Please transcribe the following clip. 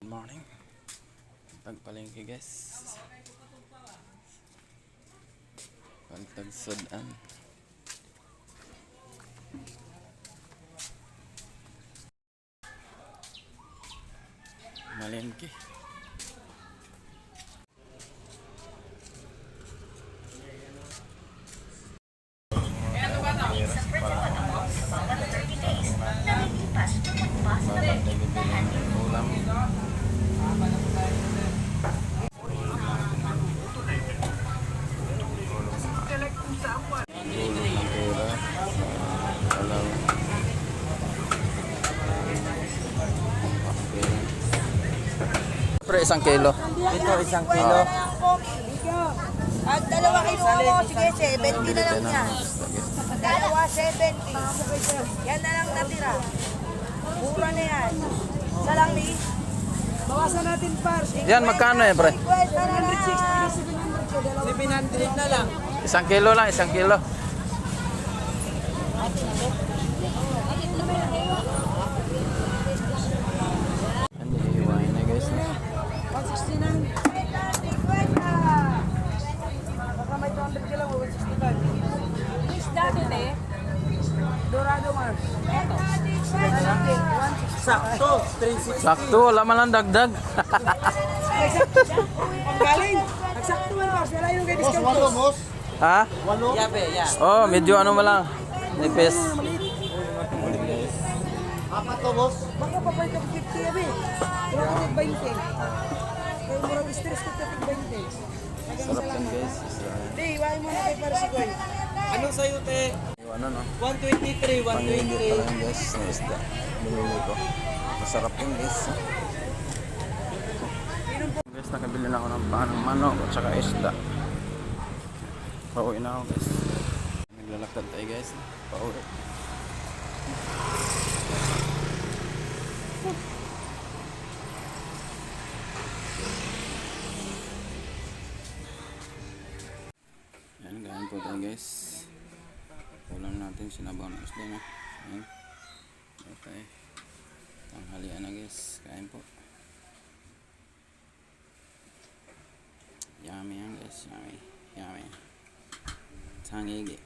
morning. Tagpalengke guys. Pagtagsudan. Malengke. Pre, 1 kilo. Ito, 1 kilo. At 2 kilo mo, sige, 70 na lang yan. 2, 70. Yan na lang natira. Mura na yan. Isa lang ni. Bawasan natin pars. Yan, magkano yan, pre? 700 na lang. 1 kilo lang, 1 kilo. Hihiwain na guys. 160 na. Baka may 200 ka lang, 165. Isda din eh. Dorado Mars. Sakto, 360. Sakto, wala man lang dagdag. Galing. Nagsakto man Mars, wala yung kay discount. Walo, boss. Ha? Walo. Yabe, ya. Oh, medyo ano mo lang. Nipis. Apat to, boss. Baka papalit ako 50 yabe. Pero ako 20. Kaya murag stress ko 20. Sarap yan guys. Hindi, iwain mo na kay Parsikoy. Anong sayo, te? Ano no? 123, Pangingit pa lang guys na isda. Binili ko. Masarap yun guys. Guys, nakabili na ako ng panang manok at saka isda. Pauwi na ako guys. Naglalakad tayo guys. Pauwi. Yan, ganyan po tayo guys. Ulam natin sinabaw ng isda na. Ayan. Okay. Tanghalian na guys. Kain po. Yummy yan guys. Yummy. Yummy. Tangigi.